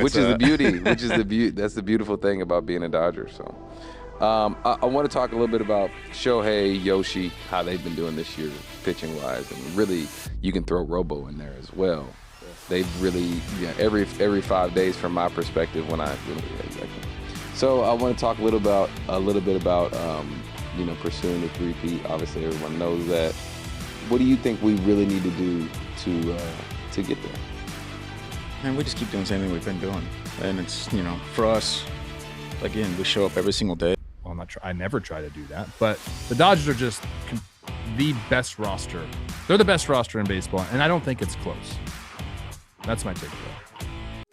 which is the beauty. That's the beautiful thing about being a Dodger. So, I want to talk a little bit about Shohei, Yoshi, how they've been doing this year, pitching wise, and really you can throw Robo in there as well. They've really, every 5 days from my perspective So I want to talk a little bit about pursuing the three-peat. Obviously, everyone knows that. What do you think we really need to do to get there? Man, we just keep doing the same thing we've been doing, and it's for us, again, we show up every single day. Well, I never try to do that, but the Dodgers are just the best roster. They're the best roster in baseball, and I don't think it's close. That's my takeaway.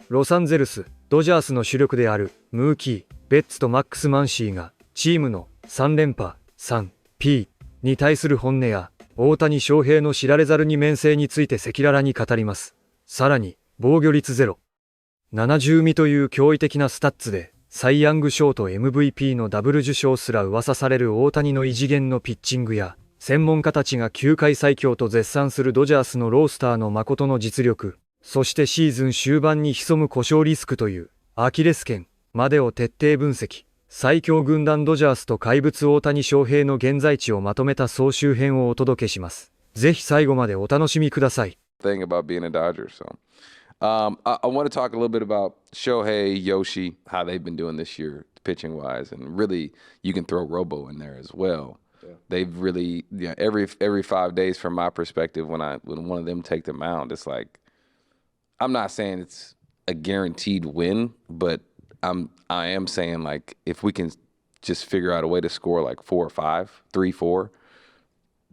ロサンゼルス、ドジャースの主力であるムーキー、ベッツとマックス・マンシーがチームの3連覇 3P に対する本音や大谷翔平の知られざる二面性について赤裸々に語ります。さらに防御率0、70未という驚異的なスタッツでサイ・ヤング賞と MVP のダブル受賞すら噂される大谷の異次元のピッチングや専門家たちが球界最強と絶賛するドジャースのロースターの誠の実力、そしてシーズン終盤に潜む故障リスクというアキレス腱までを徹底分析。最強軍団ドジャースと怪物大谷翔平の現在地をまとめた総集編をお届けします。ぜひ最後までお楽しみください。Thing about being a Dodger, so I want to talk a little bit about Shohei, Yoshi, how they've been doing this year, pitching wise, and really you can throw Robo in there as well. They've really, every 5 days from my perspective, when one of them take the mound, it's like, I'm not saying it's a guaranteed win, but I am saying, like, if we can just figure out a way to score like 4 or 5, 3, 4,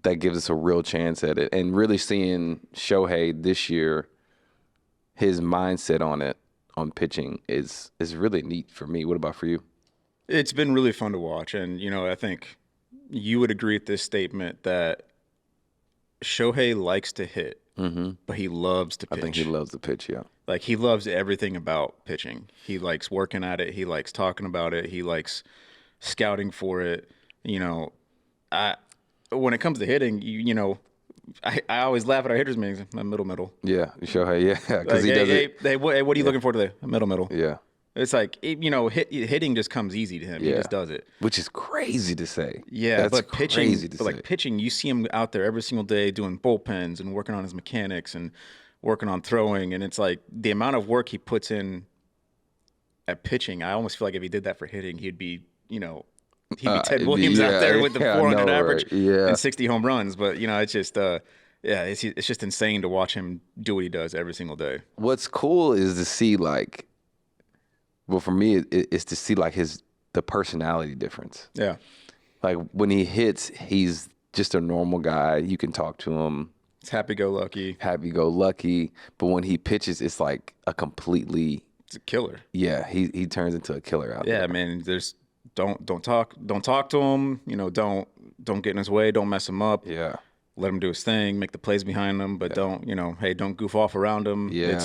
that gives us a real chance at it. And really seeing Shohei this year, his mindset on pitching is really neat for me. What about for you? It's been really fun to watch, and I think you would agree with this statement that Shohei likes to hit, but he loves to pitch. I think he loves to pitch, yeah. Like, he loves everything about pitching. He likes working at it. He likes talking about it. He likes scouting for it. When it comes to hitting, I always laugh at our hitters meetings. Middle. Yeah, Shohei, yeah, because he does it. Hey, what are you looking for today? Middle. Yeah. It's like, hitting just comes easy to him. Yeah. He just does it. Which is crazy to say. Yeah, That's but pitching, you see him out there every single day doing bullpens and working on his mechanics and working on throwing. And it's like the amount of work he puts in at pitching, I almost feel like if he did that for hitting, he'd be Ted Williams out there with the 400 average and 60 home runs. But, it's just, it's just insane to watch him do what he does every single day. What's cool is to see, like, well, for me, it's to see, like, the personality difference. Yeah. Like, when he hits, he's just a normal guy. You can talk to him. It's happy-go-lucky. But when he pitches, it's like it's a killer. Yeah, he turns into a killer out there. Yeah, man. There's don't talk to him. Don't get in his way. Don't mess him up. Yeah. Let him do his thing. Make the plays behind him, but don't goof off around him. Yeah.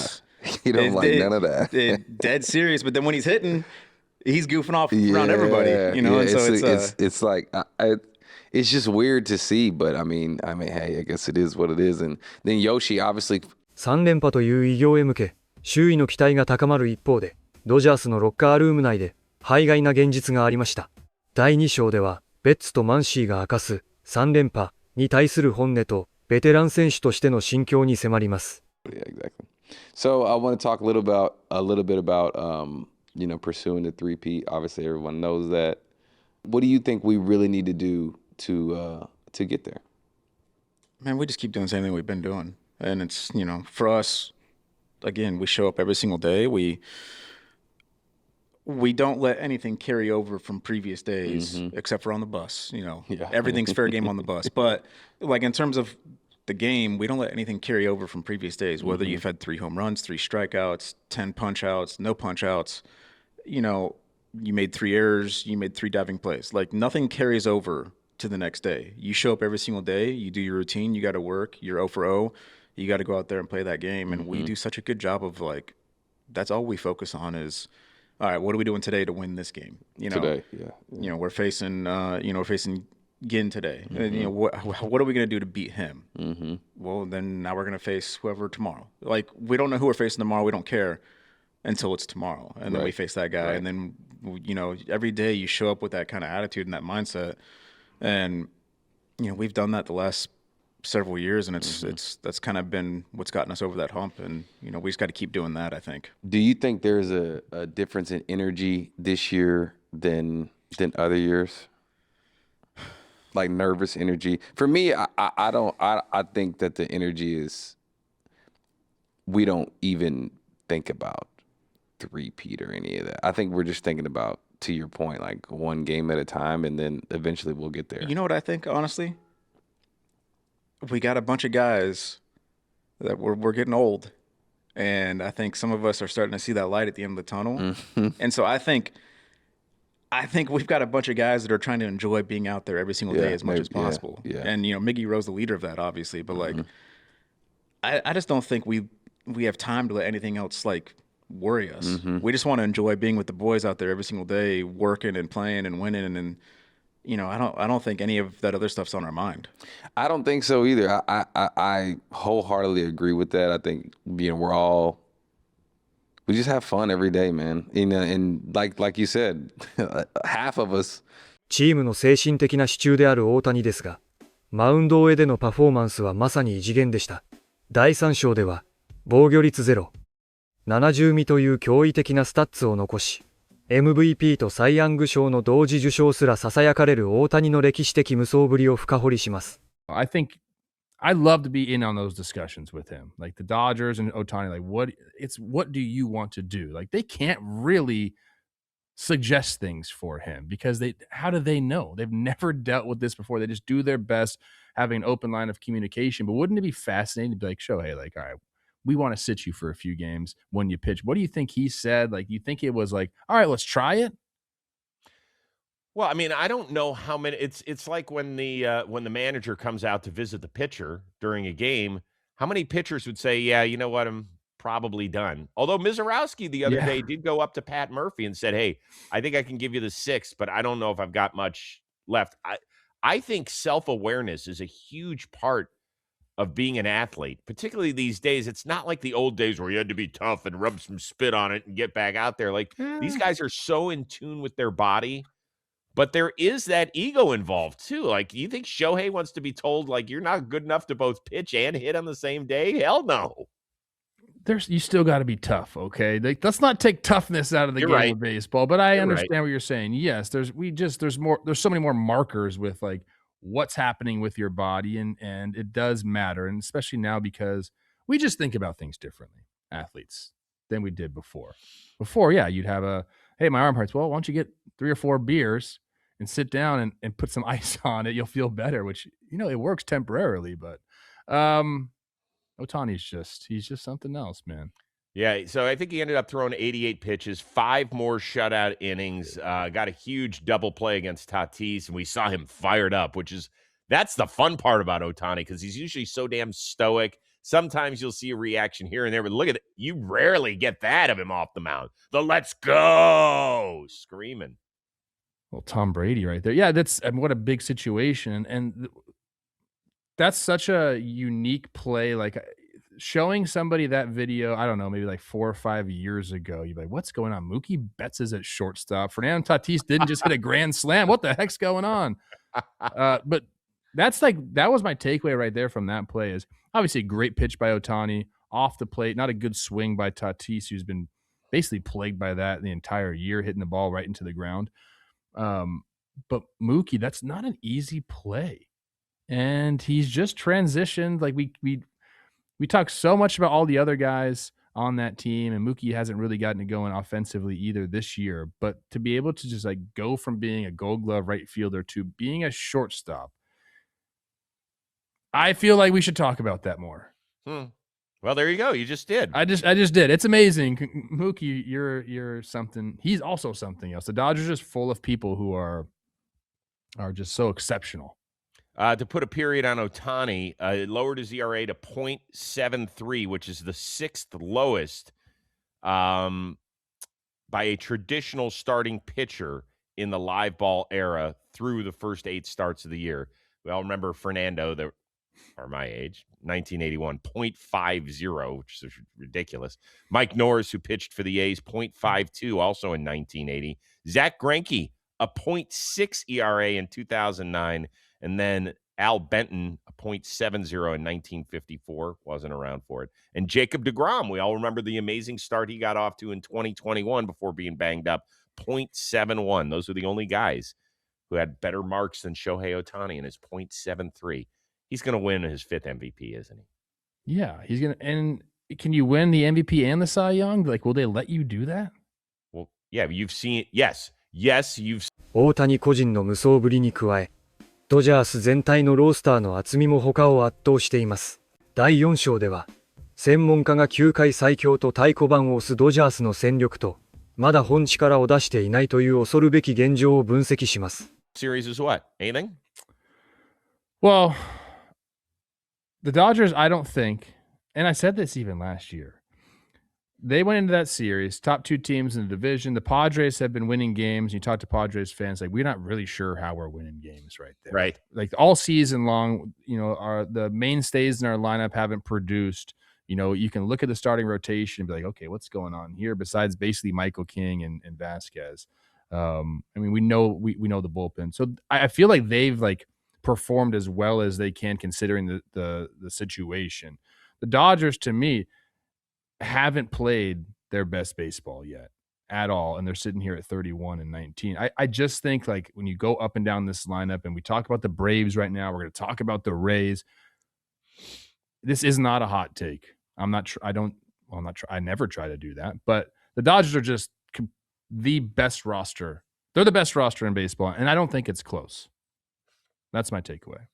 He don't like none of that. Dead serious. But then when he's hitting, he's goofing off around everybody. And so it's like it's just weird to see. But I mean, hey, I guess it is what it is. And then Yoshi, obviously. 3連覇という偉業へ向け、周囲の期待が高まる一方で、ドジャースのロッカールーム内で肺がいな現実がありました。第2章では、ベッツとマンシーが明かす3連覇に対する本音と、ベテラン選手としての心境に迫ります。Yeah, exactly. So I want to talk a little bit about pursuing the three-peat. Obviously, everyone knows that. What do you think we really need to do to get there? Man, we just keep doing the same thing we've been doing, and it's for us, again, we show up every single day. We don't let anything carry over from previous days, except for on the bus. Everything's fair game on the bus. But like in terms of the game, we don't let anything carry over from previous days, whether you've had 3 home runs, 3 strikeouts, 10 punch outs, no punch outs, you made 3 errors, you made 3 diving plays. Like, nothing carries over to the next day. You show up every single day, you do your routine, you got to work, you're 0 for 0, you got to go out there and play that game. And we do such a good job of, like, that's all we focus on is, all right, what are we doing today to win this game? Today, yeah. We're facing Ginn today. What are we going to do to beat him? Well, then now we're going to face whoever tomorrow. Like, we don't know who we're facing tomorrow. We don't care. until it's tomorrow. And then we face that guy. And then, you know, every day you show up with that kind of attitude and that mindset. And, you know, we've done that the last several years, and that's kind of been what's gotten us over that hump. And, you know, we just got to keep doing that, I think. Do you think there's a difference in energy this year than other years? Like nervous energy? For me, I think that the energy is, we don't even think about three-peat or any of that. I think we're just thinking about, to your point, like one game at a time, and then eventually we'll get there. You know what I think, honestly? We got a bunch of guys that we're getting old, and I think some of us are starting to see that light at the end of the tunnel. And so I think we've got a bunch of guys that are trying to enjoy being out there every single day as much as possible. And, you know, Miggy Rowe's the leader of that, obviously, but like, I just don't think we have time to let anything else like worry us. We just want to enjoy being with the boys out there every single day, working and playing and winning. And you know, I don't think any of that other stuff's on our mind. I don't think so either. I wholeheartedly agree with that. I think, you know, we just have fun every day, man. You know, and like you said, half of us. チームの精神的な支柱である大谷ですが、マウンド上でのパフォーマンスはまさに異次元でした。第3章では防御率0、70未という驚異的なスタッツを残し、MVP とサイ・ヤング賞の同時受賞すら囁かれる大谷の歴史的無双ぶりを深掘りします。I think I'd love to be in on those discussions with him. Like the Dodgers and Ohtani, like what do you want to do? Like they can't really suggest things for him because how do they know? They've never dealt with this before. They just do their best having an open line of communication. But wouldn't it be fascinating to be like, Shohei, like, all right, we want to sit you for a few games when you pitch. What do you think he said? Like, you think it was like, all right, let's try it? Well, I mean, I don't know how many. It's like when the manager comes out to visit the pitcher during a game. How many pitchers would say, "Yeah, you know what, I'm probably done." Although Mizorowski the other day did go up to Pat Murphy and said, "Hey, I think I can give you the 6th, but I don't know if I've got much left." I think self-awareness is a huge part of being an athlete, particularly these days. It's not like the old days where you had to be tough and rub some spit on it and get back out there. Like these guys are so in tune with their body. But there is that ego involved, too. Like, you think Shohei wants to be told, like, you're not good enough to both pitch and hit on the same day? Hell no. You still got to be tough, okay? Let's not take toughness out of the game of baseball. But I understand what you're saying. Yes, there's so many more markers with, like, what's happening with your body, and it does matter, and especially now because we just think about things differently, athletes, than we did before. Before, yeah, you'd have hey, my arm hurts. Well, why don't you get 3 or 4 beers and sit down and put some ice on it? You'll feel better, which, you know, it works temporarily. But Ohtani's he's just something else, man. Yeah, so I think he ended up throwing 88 pitches, 5 more shutout innings, got a huge double play against Tatis, and we saw him fired up, that's the fun part about Ohtani because he's usually so damn stoic. Sometimes you'll see a reaction here and there, but look at it. You rarely get that of him off the mound. The let's go screaming. Well, Tom Brady right there. Yeah, what a big situation. And that's such a unique play. Like showing somebody that video, I don't know, maybe like 4 or 5 years ago, you'd be like, what's going on? Mookie Betts is at shortstop. Fernando Tatis didn't just hit a grand slam. What the heck's going on? But that was my takeaway right there from that play is obviously a great pitch by Ohtani off the plate. Not a good swing by Tatis, who's been basically plagued by that the entire year, hitting the ball right into the ground. But Mookie, that's not an easy play. And he's just transitioned. Like we talk so much about all the other guys on that team, and Mookie hasn't really gotten it going offensively either this year. But to be able to just like go from being a Gold Glove right fielder to being a shortstop, I feel like we should talk about that more. Well, there you go. You just did. I just did. It's amazing. Mookie, you're something. He's also something else. The Dodgers are just full of people who are just so exceptional. To put a period on Ohtani, lowered his ERA to 0.73, which is the 6th lowest by a traditional starting pitcher in the live ball era through the first 8 starts of the year. We all remember Fernando, the or my age, 1981, 0.50, which is ridiculous. Mike Norris, who pitched for the A's, 0.52, also in 1980. Zach Greinke, a 0.6 ERA in 2009. And then Al Benton, a 0.70 in 1954, wasn't around for it. And Jacob deGrom, we all remember the amazing start he got off to in 2021 before being banged up, 0.71. Those are the only guys who had better marks than Shohei Ohtani in his 0.73. He's going to win his 5th MVP, isn't he? Yeah, he's going to. And can you win the MVP and the Cy Young? Like, will they let you do that? Well, yeah, you've seen it. Yes, you've. 大谷個人の無双ぶりに加え、ドジャース全体のロースターの厚みも他を圧倒しています。第4章では、専門家が球界最強と太鼓判を押すドジャースの戦力と、まだ本力を出していないという恐るべき現状を分析します。Series is what? Anything? Well, the Dodgers, I don't think, and I said this even last year, they went into that series, top 2 teams in the division. The Padres have been winning games. You talk to Padres fans, like, we're not really sure how we're winning games right there. Right. Like, all season long, the mainstays in our lineup haven't produced. You can look at the starting rotation and be like, okay, what's going on here besides basically Michael King and Vasquez? We know the bullpen. So I feel like they've performed as well as they can considering the situation. The Dodgers, to me, haven't played their best baseball yet at all, and they're sitting here at 31 and 19. I just think when you go up and down this lineup, and we talk about the Braves right now, we're going to talk about the Rays. This is not a hot take. I never try to do that, but the Dodgers are just the best roster. They're the best roster in baseball, and I don't think it's close. That's my takeaway.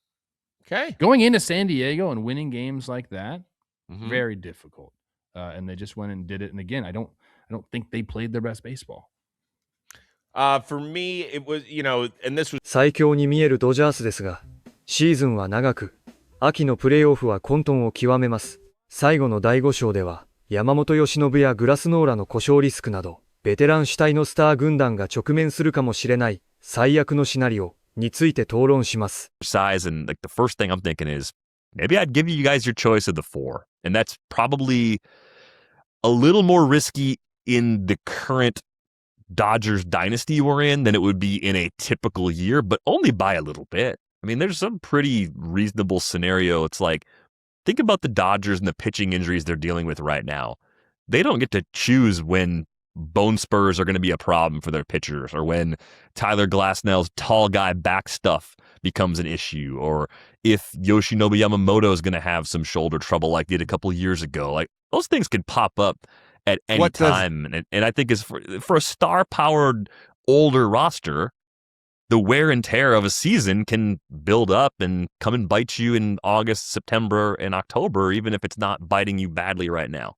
Okay. Going into San Diego and winning games like that, very difficult. And they just went and did it. And again, I don't think they played their best baseball. For me, it was, and this was 最強に見えるドジャースですが、シーズンは長く、秋のプレーオフは混沌を極めます。最後の第5章では、山本由伸やグラスノーラの故障リスクなど、ベテラン主体のスター軍団が直面するかもしれない最悪のシナリオについて討論します。Size and the first thing I'm thinking is maybe I'd give you guys your choice of the 4, and that's probably a little more risky in the current Dodgers dynasty we're in than it would be in a typical year, but only by a little bit. There's some pretty reasonable scenario. It's like, think about the Dodgers and the pitching injuries they're dealing with right now. They don't get to choose when bone spurs are going to be a problem for their pitchers, or when Tyler Glasnell's tall guy back stuff becomes an issue, or if Yoshinobu Yamamoto is going to have some shoulder trouble like did a couple years ago. Those things can pop up at any time. And I think for a star-powered older roster, the wear and tear of a season can build up and come and bite you in August, September, and October, even if it's not biting you badly right now.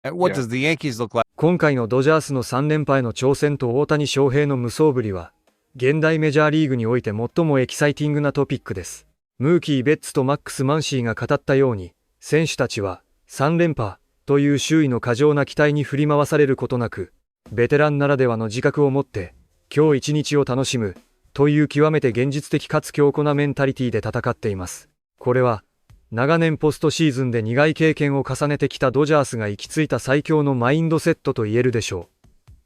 What does the Yankees look like? 今回のドジャースの3連覇への挑戦と大谷翔平の無双ぶりは、現代メジャーリーグにおいて最もエキサイティングなトピックです。ムーキー・ベッツとマックス・マンシーが語ったように、選手たちは3連覇という周囲の過剰な期待に振り回されることなく、ベテランならではの自覚を持って、今日一日を楽しむという極めて現実的かつ強固なメンタリティで戦っています。これは、長年ポストシーズンで苦い経験を重ねてきたドジャースが行き着いた最強のマインドセットと言えるでしょ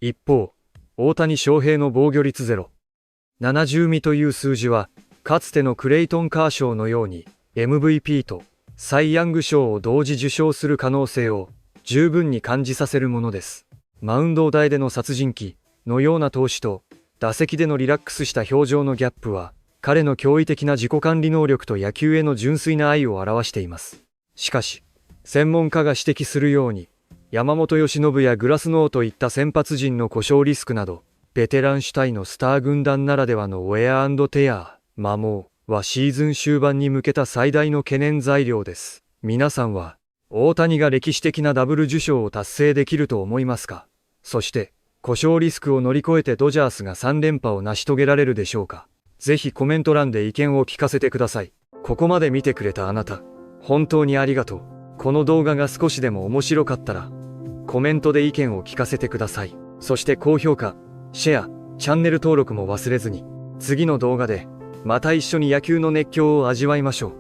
う。一方、大谷翔平の防御率0.70未という数字は、かつてのクレイトン・カーショーのように MVP とサイ・ヤング賞を同時受賞する可能性を十分に感じさせるものです。マウンド台での殺人鬼のような投手と打席でのリラックスした表情のギャップは、彼の驚異的な自己管理能力と野球への純粋な愛を表しています。しかし、専門家が指摘するように、山本由伸やグラスノーといった先発陣の故障リスクなど、ベテラン主体のスター軍団ならではのウェア&テア、摩耗はシーズン終盤に向けた最大の懸念材料です。皆さんは、大谷が歴史的なダブル受賞を達成できると思いますか？そして、故障リスクを乗り越えてドジャースが3連覇を成し遂げられるでしょうか？ぜひコメント欄で意見を聞かせてください。ここまで見てくれたあなた、本当にありがとう。この動画が少しでも面白かったら、コメントで意見を聞かせてください。そして高評価、シェア、チャンネル登録も忘れずに、次の動画でまた一緒に野球の熱狂を味わいましょう。